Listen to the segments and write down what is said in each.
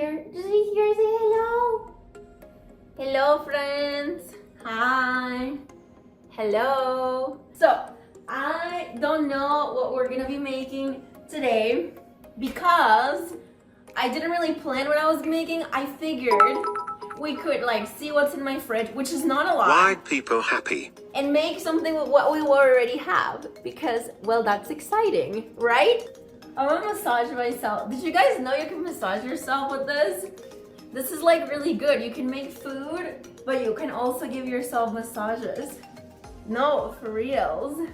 here. Just be here. Say hello. Hello, friends. Hi. Hello. So, I don't know what we're gonna be making today because I didn't really plan what I was making. I figured we could like see what's in my fridge, which is not a lot. Why people happy? And make something with what we already have because, well, that's exciting, right? I'm gonna massage myself. Did you guys know you can massage yourself with this? This is like really good. You can make food, but you can also give yourself massages. No, for reals.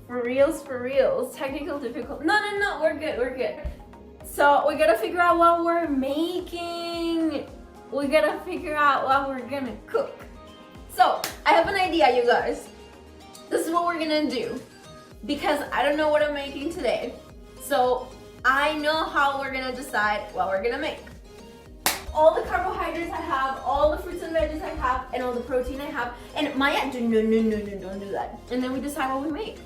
For reals, for reals. Technical difficulty. No, we're good, we're good. So we gotta figure out what we're making. We gotta figure out what we're gonna cook. So I have an idea, you guys. This is what we're gonna do because I don't know what I'm making today. So I know how we're gonna decide what we're gonna make. All the carbohydrates I have, all the fruits and veggies I have, and all the protein I have. And Maya, no, don't do that. And then we decide what we make.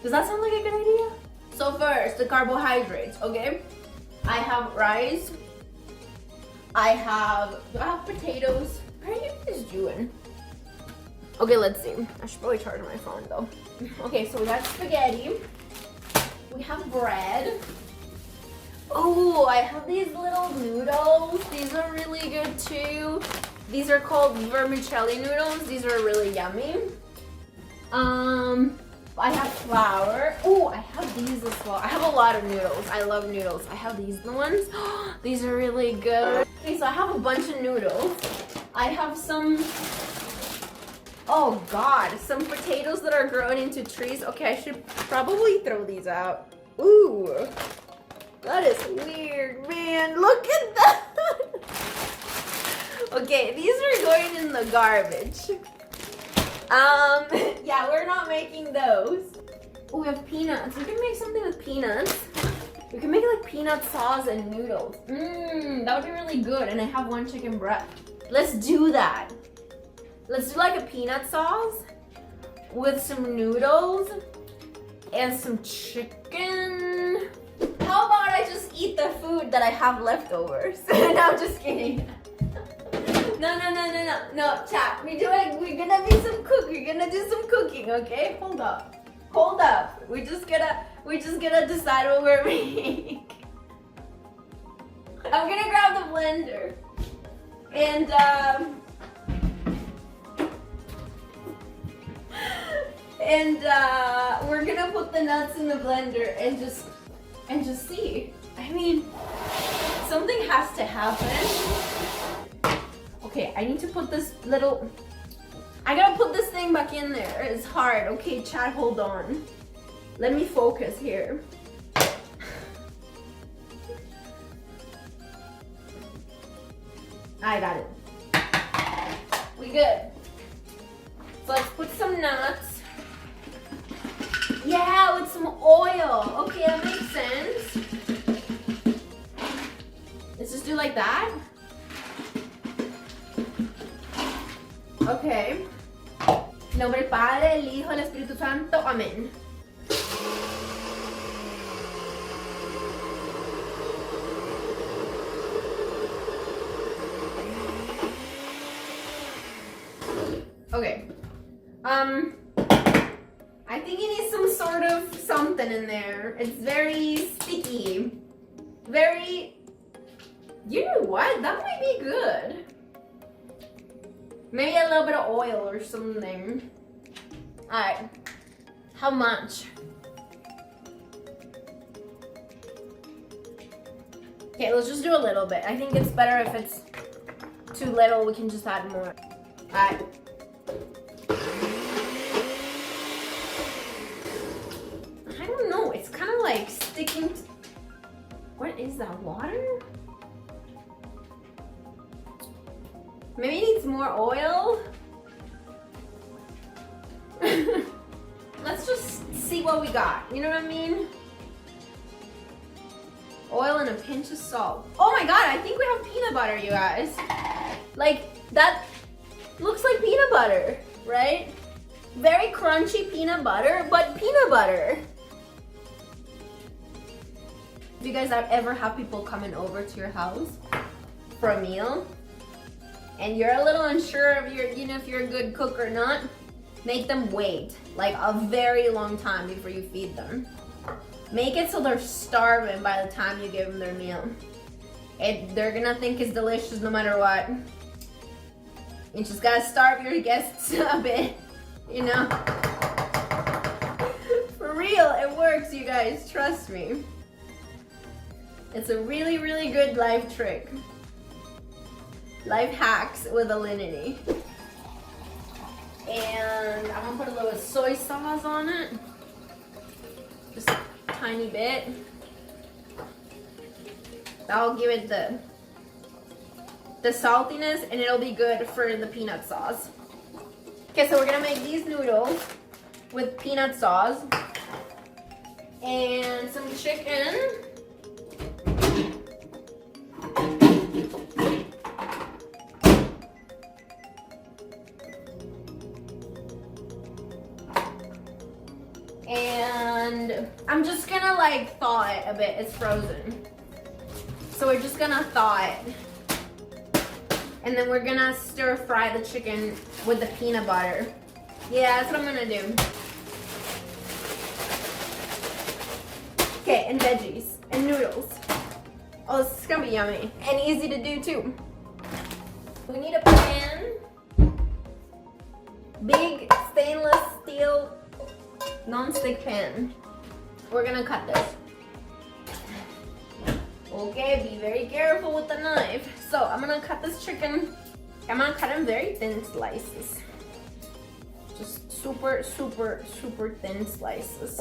Does that sound like a good idea? So first, the carbohydrates, okay? I have rice. Do I have potatoes? What are you guys doing? Okay, let's see. I should probably charge my phone though. Okay, so we got spaghetti. We have bread. Oh, I have these little noodles. These are really good too. These are called vermicelli noodles. These are really yummy. I have flour. Oh, I have these as well. I have a lot of noodles. I love noodles. I have these ones. These are really good. Okay, so I have a bunch of noodles. I have some, oh God, some potatoes that are growing into trees. Okay, I should probably throw these out. Ooh, that is weird, man. Look at that. Okay, these are going in the garbage. Yeah, we're not making those. Oh, we have peanuts. We can make something with peanuts. We can make like peanut sauce and noodles. That would be really good. And I have one chicken breast. Let's do that. Let's do like a peanut sauce with some noodles and some chicken. How about I just eat the food that I have leftovers? No, I'm just kidding. No, chat. We're gonna do some cooking, okay? Hold up. We just gotta decide what we're making. I'm gonna grab the blender. And we're gonna put the nuts in the blender and just see. I mean, something has to happen. Okay, I need to put this little, I gotta put this thing back in there. It's hard. Okay, chat, hold on. Let me focus here. I got it. We good. So let's put some nuts. Yeah, with some oil. Okay, that makes sense. Let's just do like that. Okay. En nombre del Padre, del Hijo, del Espíritu Santo. Amén. Okay. I think it needs some sort of something in there. It's very sticky. Very, you know what? That might be good. Maybe a little bit of oil or something. Alright. How much? Okay, let's just do a little bit. I think it's better if it's too little, we can just add more. Alright. I don't know, it's kind of like sticking to... What is that, water? Maybe it needs more oil. Let's just see what we got. You know what I mean? Oil and a pinch of salt. Oh my God, I think we have peanut butter, you guys. Like, that looks like peanut butter, right? Very crunchy peanut butter, but peanut butter. Do you guys ever have people coming over to your house? for a meal and you're a little unsure of if you're a good cook or not, make them wait like a very long time before you feed them. Make it so they're starving by the time you give them their meal. They're gonna think it's delicious no matter what. You just gotta starve your guests a bit, you know? For real, it works, you guys, trust me. It's a really, really good life trick. Life hacks with Alinity. And I'm gonna put a little soy sauce on it. Just a tiny bit. That'll give it the saltiness and it'll be good for the peanut sauce. Okay, so we're gonna make these noodles with peanut sauce and some chicken. And I'm just gonna like thaw it a bit. It's frozen. So we're just gonna thaw it. And then we're gonna stir fry the chicken with the peanut butter. Yeah, that's what I'm gonna do. Okay, and veggies and noodles. Oh, this is gonna be yummy and easy to do too. We need a pan. Big stainless steel non-stick pan. We're gonna cut this. Okay, be very careful with the knife. So I'm gonna cut this chicken. I'm gonna cut in very thin slices. Just super, super, super thin slices.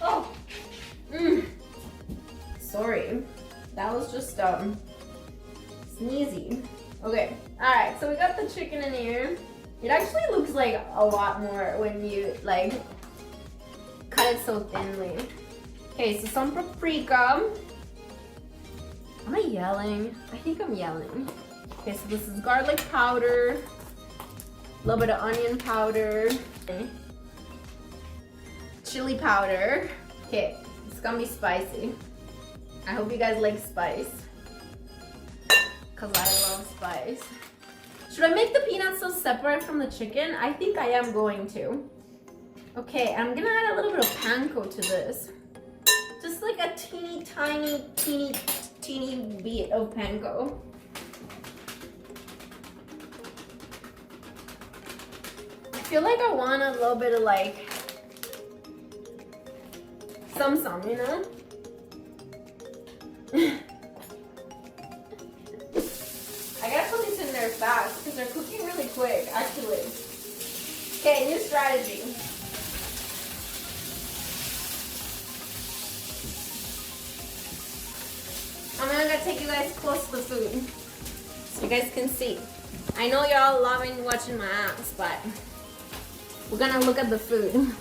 Oh, sorry, that was just sneezy. Okay, all right. So we got the chicken in here. It actually looks like a lot more when you like cut it so thinly. Okay, so some paprika. Am I yelling? I think I'm yelling. Okay, so this is garlic powder, a little bit of onion powder, okay. Chili powder. Okay, it's gonna be spicy. I hope you guys like spice, cause I love spice. Should I make the peanut sauce separate from the chicken? I think I am going to. Okay, I'm gonna add a little bit of panko to this. Just like a teeny bit of panko. I feel like I want a little bit of like some, you know? I gotta put these in there fast because they're cooking really quick, actually. Okay, new strategy. I'm gonna take you guys close to the food so you guys can see. I know you're all loving watching my ass, but we're gonna look at the food.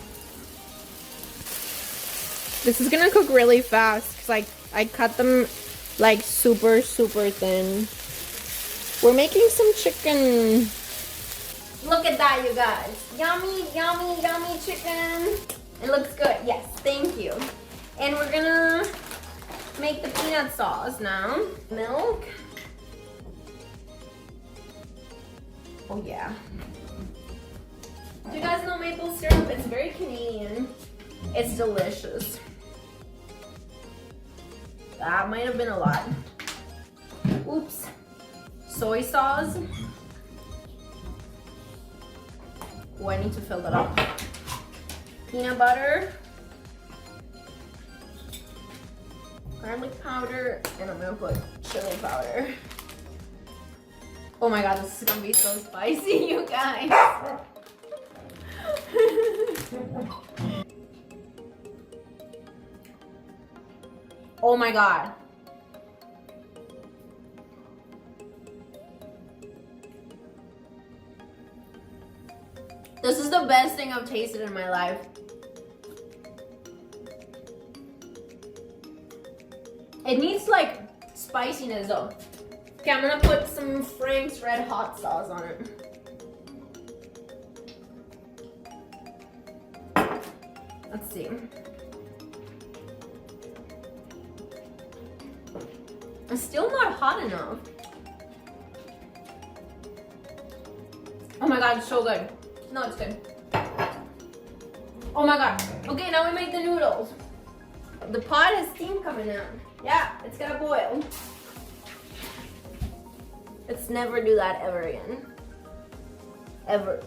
This is gonna cook really fast because I cut them like super, super thin. We're making some chicken. Look at that, you guys. Yummy, yummy, yummy chicken. It looks good. Yes, thank you. And we're gonna make the peanut sauce now. Milk. Oh yeah. Do you guys know maple syrup? It's very Canadian. It's delicious. That might have been a lot. Oops. Soy sauce. Oh, I need to fill that up. Peanut butter. Garlic powder. And I'm gonna put chili powder. Oh my god, this is gonna be so spicy, you guys. Oh my god. This is the best thing I've tasted in my life. It needs like spiciness though. Okay, I'm gonna put some Frank's Red Hot sauce on it. Let's see. It's still not hot enough. Oh my god, it's so good. No, it's good. Oh my god. Okay, now we make the noodles. The pot has steam coming out. Yeah, it's gonna boil. Let's never do that ever again. Ever.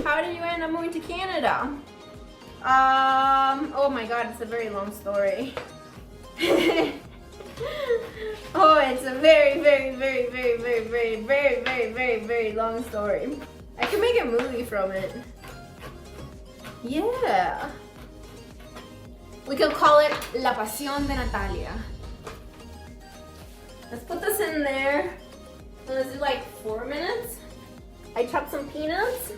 How did you end up moving to Canada? Oh my god, it's a very long story. Oh, it's a very long story. I can make a movie from it. Yeah. We could call it La Pasion de Natalia. Let's put this in there. Let's do like 4 minutes. I chopped some peanuts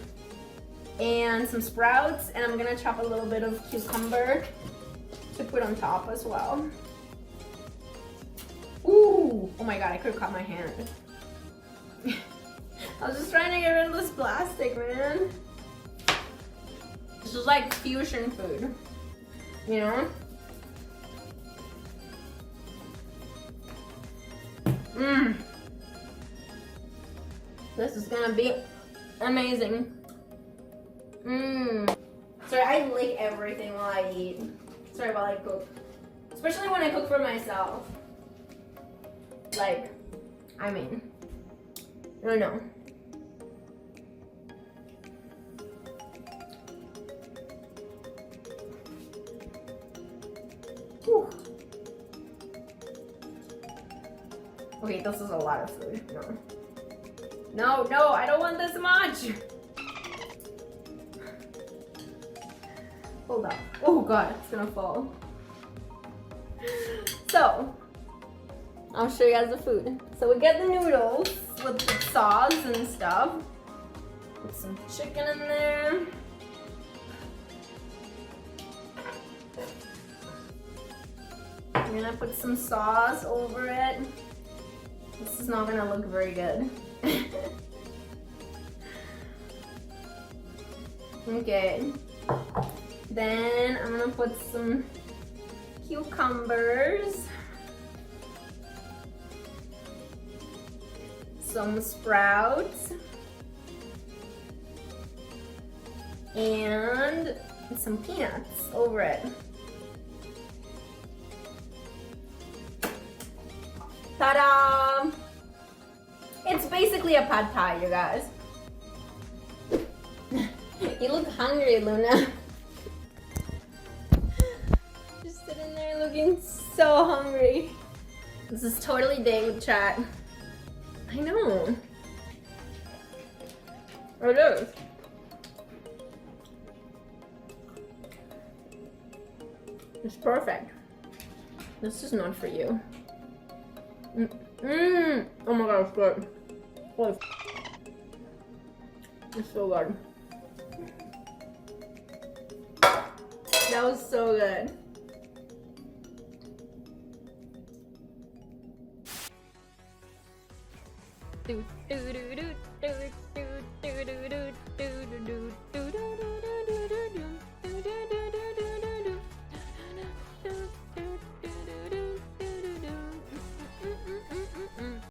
and some sprouts, and I'm gonna chop a little bit of cucumber to put on top as well. Ooh! Oh my god, I could have caught my hand. I was just trying to get rid of this plastic, man. This is like fusion food, you know? Mmm. This is gonna be amazing. Mmm. Sorry, I lick everything while I eat. Sorry, while I cook. Especially when I cook for myself. Like, I mean, I don't know. Whew. Okay, this is a lot of food. No. No, no, I don't want this much. Hold up. Oh god, it's gonna fall. So, I'll show you guys the food. So we get the noodles with the sauce and stuff. Put some chicken in there. I'm gonna put some sauce over it. This is not gonna look very good. Okay. Then I'm gonna put some cucumbers, some sprouts, and some peanuts over it. Ta-da! It's basically a pad thai, you guys. You look hungry, Luna. Just sitting there looking so hungry. This is totally date chat. I know. It is. It's perfect. This is not for you. Oh my god, it's good. Holy it's so good. That was so good. Do do do do do do do do do do do do do do.